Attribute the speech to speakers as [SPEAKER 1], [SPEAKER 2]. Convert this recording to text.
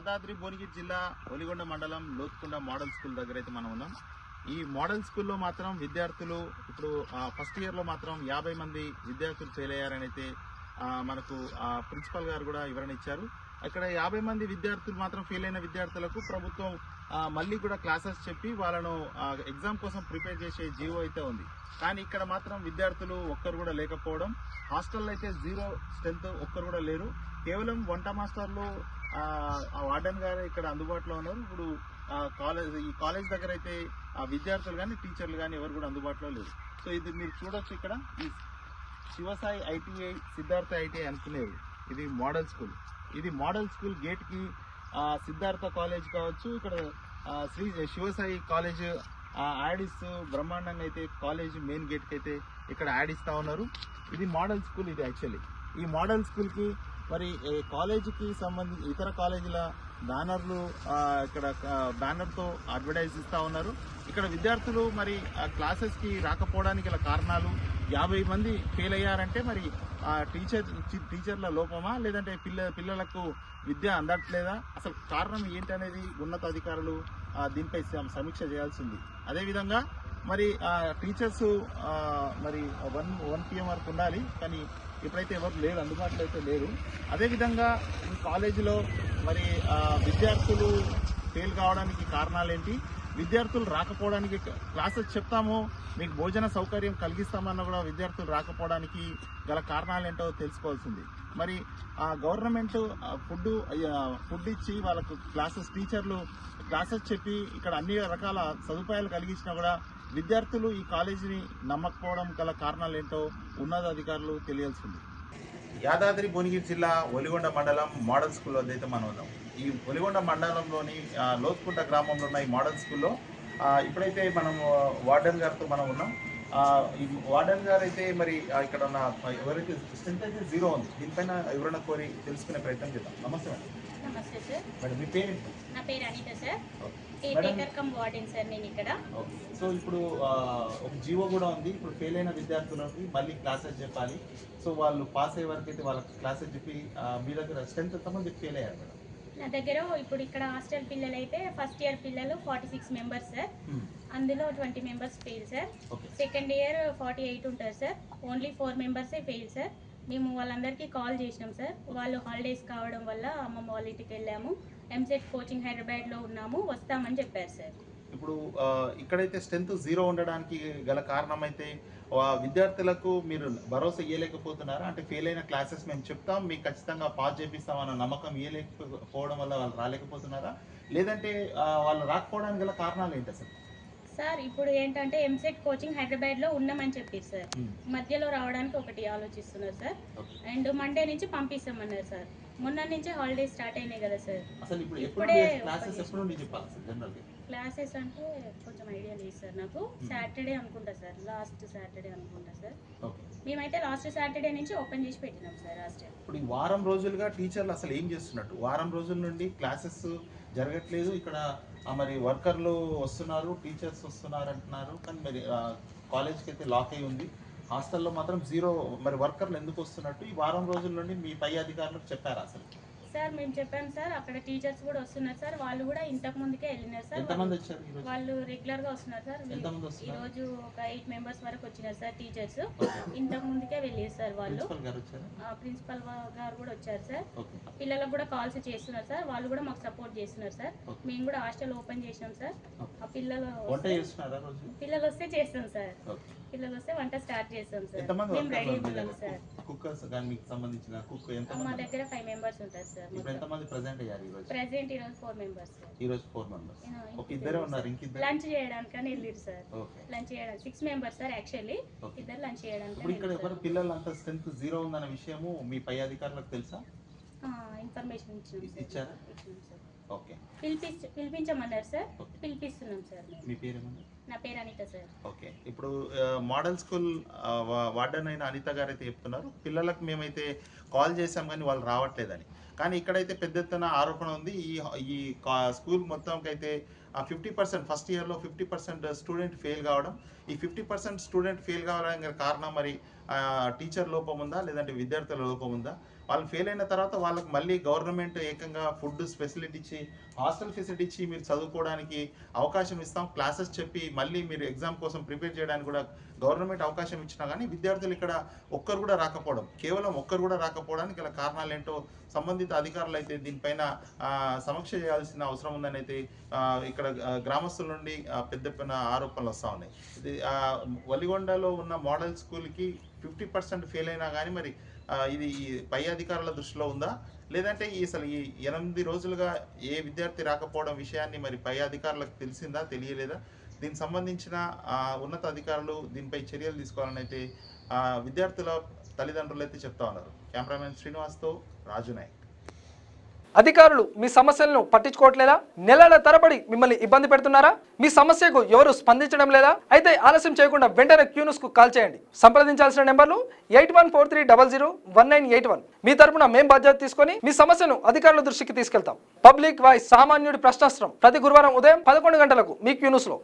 [SPEAKER 1] యాదాద్రి భువనగిరి జిల్లా ఒలిగొండ మండలం లోతుకొండ model school దగ్గర అయితే మనం ఉన్నాం. ఈ మోడల్ స్కూల్లో మాత్రం విద్యార్థులు ఇప్పుడు ఫస్ట్ ఇయర్లో మాత్రం 50 మంది విద్యార్థులు ఫెయిల్ అయ్యారని అయితే మనకు ప్రిన్సిపల్ గారు కూడా వివరణ ఇచ్చారు. అక్కడ 50 మంది విద్యార్థులు మాత్రం ఫెయిల్ అయిన విద్యార్థులకు ప్రభుత్వం మళ్ళీ కూడా క్లాసెస్ చెప్పి వాళ్ళను ఎగ్జామ్ కోసం ప్రిపేర్ చేసే జీవో అయితే ఉంది. కానీ ఇక్కడ మాత్రం విద్యార్థులు ఒక్కరు కూడా లేకపోవడం, హాస్టల్లో అయితే 0 స్ట్రెంత్ ఒక్కరు కూడా లేరు. కేవలం వంట మాస్టర్లు వార్డెన్ గారు ఇక్కడ అందుబాటులో ఉన్నారు. ఇప్పుడు ఈ కాలేజ్ దగ్గర అయితే విద్యార్థులు కానీ టీచర్లు కానీ ఎవరు కూడా అందుబాటులో లేరు. సో ఇది మీరు చూడొచ్చు, ఇక్కడ ఈ శివసాయి ఐటీఐ, సిద్ధార్థ ఐటీఐ అనుకునేవి. ఇది మోడల్ స్కూల్. ఇది మోడల్ స్కూల్ గేట్ కి సిద్ధార్థ కాలేజ్ కావచ్చు, ఇక్కడ శ్రీ శివసాయి కాలేజ్ యాడిస్ బ్రహ్మాండంగా అయితే కాలేజ్ మెయిన్ గేట్ కి అయితే ఇక్కడ యాడ్ ఇస్తా ఉన్నారు. ఇది మోడల్ స్కూల్. ఇది యాక్చువల్లీ ఈ మోడల్ స్కూల్ కి మరి కాలేజీకి సంబంధించి ఇతర కాలేజీల బ్యానర్లు ఇక్కడ బ్యానర్తో అడ్వర్టైజ్ ఇస్తా ఉన్నారు. ఇక్కడ విద్యార్థులు మరి క్లాసెస్ కి రాకపోవడానికి గల కారణాలు, 50 మంది ఫెయిల్ అయ్యారంటే మరి టీచర్ల లోపమా, లేదంటే పిల్లలకు విద్య అందట్లేదా, అసలు కారణం ఏంటనేది ఉన్నతాధికారులు దీనిపై సమీక్ష చేయాల్సింది. అదేవిధంగా మరి టీచర్స్ మరి 1 PM వరకు ఉండాలి, కానీ ఇప్పుడైతే ఎవరు లేరు, అందుబాటులో అయితే లేరు. అదేవిధంగా ఈ కాలేజీలో మరి విద్యార్థులు ఫెయిల్ కావడానికి కారణాలేంటి, విద్యార్థులు రాకపోవడానికి క్లాసెస్ చెప్తాము, మీకు భోజన సౌకర్యం కలిగిస్తామన్నా కూడా విద్యార్థులు రాకపోవడానికి గల కారణాలేంటో తెలుసుకోవాల్సింది. మరి గవర్నమెంట్ ఫుడ్ ఇచ్చి వాళ్ళకు టీచర్లు క్లాసెస్ చెప్పి ఇక్కడ అన్ని రకాల సదుపాయాలు కలిగించినా కూడా విద్యార్థులు ఈ కాలేజీని నమ్మకపోవడం గల కారణాలేంటో ఉన్నతాధికారులు తెలియాల్సింది. యాదాద్రి భువనగిరి జిల్లా ఒలిగొండ మండలం మోడల్ స్కూల్ వద్ద అయితే మనం ఉన్నాం. ఈ ఒలిగొండ మండలంలోని లోతుకుంట గ్రామంలో ఉన్న ఈ మోడల్ స్కూల్లో ఇప్పుడైతే మనం వార్డెన్ గారితో మనం ఉన్నాం. ఈ వార్డెన్ గారు అయితే మరి ఇక్కడ ఉన్న ఎవరైతే స్ట్రెంత్ అయితే 0 ఉంది, దీనిపైన వివరణ కోరి తెలుసుకునే ప్రయత్నం చేద్దాం. నమస్తే మేడం.
[SPEAKER 2] నమస్తే సార్.
[SPEAKER 1] మేడం మీ పేరు?
[SPEAKER 2] నా పేరు అనిత సార్. వార్డెన్ సార్ నేను ఇక్కడ.
[SPEAKER 1] సో ఇప్పుడు ఒక జీవో కూడా ఉంది, ఇప్పుడు ఫెయిల్ అయిన విద్యార్థులకి మళ్ళీ క్లాసెస్ చెప్పాలి. సో వాళ్ళు పాస్ అయ్యే వరకు అయితే వాళ్ళకి క్లాసెస్ చెప్పి మీ దగ్గర స్ట్రెంత్ ఎంతమంది ఫెయిల్ అయ్యారు మేడం?
[SPEAKER 2] నా దగ్గర ఇప్పుడు ఇక్కడ హాస్టల్ పిల్లలు అయితే ఫస్ట్ ఇయర్ పిల్లలు 46 మెంబర్స్ సార్. అందులో 20 members fail sir. Second year 48 ఉంటారు సార్. ఓన్లీ 4 మెంబర్సే ఫెయిల్ సార్. మేము వాళ్ళందరికీ కాల్ చేసినాం సార్. వాళ్ళు హాలిడేస్ కావడం వల్ల అమ్మమ్మ వాళ్ళ ఇంటికి వెళ్ళాము. ఎంసెట్ కోచింగ్ హైదరాబాద్లో ఉన్నాము, వస్తామని చెప్పారు సార్.
[SPEAKER 1] ఇప్పుడు ఇక్కడైతే స్ట్రెంత్ 0 ఉండడానికి గల కారణం అయితే విద్యార్థులకు మీరు భరోసా ఇవ్వలేకపోతున్నారా? అంటే ఫెయిల్ అయిన క్లాసెస్ మేము చెప్తాం, మీకు ఖచ్చితంగా పాస్ చేపిస్తామన్న నమ్మకం ఇవ్వలేకపోవడం వల్ల వాళ్ళు రాలేకపోతున్నారా, లేదంటే వాళ్ళు రాకపోవడానికి గల కారణాలు ఏంటి అసలు?
[SPEAKER 2] సార్ ఇప్పుడు ఏంటంటే ఎంసెట్ కోచింగ్ హైదరాబాద్లో ఉన్నామని చెప్పారు సార్. మధ్యలో రావడానికి ఒకటి ఆలోచిస్తున్నారు సార్. అండ్ మండే నుంచి పంపిస్తామన్నారు సార్. మొన్న నుంచే హాలిడేస్ స్టార్ట్ అయినాయి కదా సార్.
[SPEAKER 1] అసలు ఇప్పుడే
[SPEAKER 2] క్లాసెస్ అంటే కొంచెం ఐడియా లేదు సార్ నాకు. సాటర్డే అనుకుంటా సార్, లాస్ట్ సాటర్డే అనుకుంటా సార్. మేమైతే లాస్ట్ సాటర్డే నుంచి ఓపెన్ చేసి పెట్టినాం సార్ హాస్టల్.
[SPEAKER 1] ఇప్పుడు ఈ వారం రోజులుగా టీచర్లు అసలు ఏం చేస్తున్నట్టు? వారం రోజుల నుండి క్లాసెస్ జరగట్లేదు, ఇక్కడ మరి వర్కర్లు వస్తున్నారు, టీచర్స్ వస్తున్నారు అంటున్నారు, కానీ మరి కాలేజ్కి అయితే లాక్ అయి ఉంది. హాస్టల్లో మాత్రం 0. మరి వర్కర్లు ఎందుకు వస్తున్నట్టు ఈ వారం రోజుల నుండి మీ పై అధికారులకు చెప్పారా అసలు?
[SPEAKER 2] సార్ మేము చెప్పాము సార్. అక్కడ టీచర్స్ కూడా వస్తున్నారు సార్. వాళ్ళు కూడా ఇంతకు ముందుకే వెళ్ళినారు సార్.
[SPEAKER 1] ఎంతమంది వచ్చారు?
[SPEAKER 2] వాళ్ళు రెగ్యులర్ గా వస్తున్నారు సార్. ఈ రోజు ఒక 8 మెంబర్స్ వరకు వచ్చినారు సార్ టీచర్స్. ఇంతకు ముందుకే వెళ్ళారు సార్ వాళ్ళు. ప్రిన్సిపల్ గారు కూడా వచ్చారు సార్. పిల్లలకు కూడా కాల్స్ చేస్తున్నారు సార్. వాళ్ళు కూడా మాకు సపోర్ట్ చేస్తున్నారు సార్. మేము కూడా హాస్టల్ ఓపెన్ చేసినాం సార్. ఆ పిల్లలు వస్తే చేస్తాం సార్. పిల్లలు వస్తే వంట స్టార్ట్ చేస్తాం సార్. మేము రెడీ ఉన్నాం సార్. మా దగ్గర 5 మెంబర్స్ ఉంటారు సార్. ప్రెసెంట్ ఈ రోజు 4 మెంబర్స్. లంచ్ చేయడానికని వెళ్ళారు సార్. లంచ్ చేయడానికి 6 మెంబర్స్ సార్. యాక్చువల్లీ ఇద్దరు లంచ్ చేయడానికి.
[SPEAKER 1] ఇక్కడ ఎవరు పిల్లలంతా స్ట్రెంత్ 0 ఉందన్న విషయము మీ పై అధికారులకు తెలుసా?
[SPEAKER 2] ఇన్ఫర్మేషన్
[SPEAKER 1] ఇచ్చారా? ఓకే,
[SPEAKER 2] పిలిపించమన్నారు సార్. పిలిపిస్తున్నాం సార్.
[SPEAKER 1] మీ పేరేమన్నా?
[SPEAKER 2] నా పేరు అనిత సార్.
[SPEAKER 1] ఓకే, ఇప్పుడు మోడల్ స్కూల్ వార్డెన్ అయిన అనిత గారు అయితే చెప్తున్నారు, పిల్లలకు మేమైతే కాల్ చేసాం కానీ వాళ్ళు రావట్లేదని. కానీ ఇక్కడైతే పెద్ద ఎత్తున ఆరోపణ ఉంది. ఈ స్కూల్ మొత్తంకి అయితే 50% ఫస్ట్ ఇయర్లో 50% స్టూడెంట్ ఫెయిల్ కావడం. ఈ 50% స్టూడెంట్ ఫెయిల్ కావడానికి కారణం మరి టీచర్ లోపం ఉందా, లేదంటే విద్యార్థుల లోపం ఉందా? వాళ్ళు ఫెయిల్ అయిన తర్వాత వాళ్ళకి మళ్ళీ గవర్నమెంట్ ఏకంగా ఫుడ్ ఫెసిలిటీ ఇచ్చి హాస్టల్ ఫెసిలిటీ ఇచ్చి మీరు చదువుకోవడానికి అవకాశం ఇస్తాం, క్లాసెస్ చెప్పి మళ్ళీ మీరు ఎగ్జామ్ కోసం ప్రిపేర్ చేయడానికి కూడా గవర్నమెంట్ అవకాశం ఇచ్చినా కానీ విద్యార్థులు ఇక్కడ ఒక్కరు కూడా రాకపోవడం, కేవలం ఒక్కరు కూడా రాకపోవడానికి గల కారణాలు ఏంటో సంబంధిత అధికారులు అయితే దీనిపైన సమీక్ష చేయాల్సిన అవసరం ఉందని అయితే ఇక్కడ గ్రామస్తుల నుండి పెద్ద పెద్ద ఆరోపణలు వస్తూ ఉన్నాయి. ఇది వలిగొండలో ఉన్న మోడల్ స్కూల్కి 50% ఫెయిల్ అయినా కానీ మరి ఇది పై అధికారుల దృష్టిలో ఉందా, లేదంటే అసలు ఈ 8 రోజులుగా ఏ విద్యార్థి రాకపోవడం విషయాన్ని మరి పై అధికారులకు తెలిసిందా తెలియలేదా? దీనికి సంబంధించిన ఉన్నత అధికారులు దీనిపై చర్యలు తీసుకోవాలని అయితే విద్యార్థుల తల్లిదండ్రులు అయితే చెప్తా ఉన్నారు. కెమెరామెన్ శ్రీనివాస్తో రాజు నాయక్.
[SPEAKER 3] అధికారులు మీ సమస్యలను పట్టించుకోవట్లేదా? నెలల తరబడి మిమ్మల్ని ఇబ్బంది పెడుతున్నారా? మీ సమస్యకు ఎవరు స్పందించడం లేదా? అయితే ఆలస్యం చేయకుండా వెంటనే క్యూన్యూస్ కు కాల్ చేయండి. సంప్రదించాల్సిన నెంబర్లు 8143001981. మీ తరపున మేం బాధ్యత తీసుకొని మీ సమస్యను అధికారుల దృష్టికి తీసుకెళ్తాం. పబ్లిక్ వాయిస్, సామాన్యుడి ప్రశ్నాస్త్రం, ప్రతి గురువారం ఉదయం 11 గంటలకు మీ క్యూన్యూస్ లో.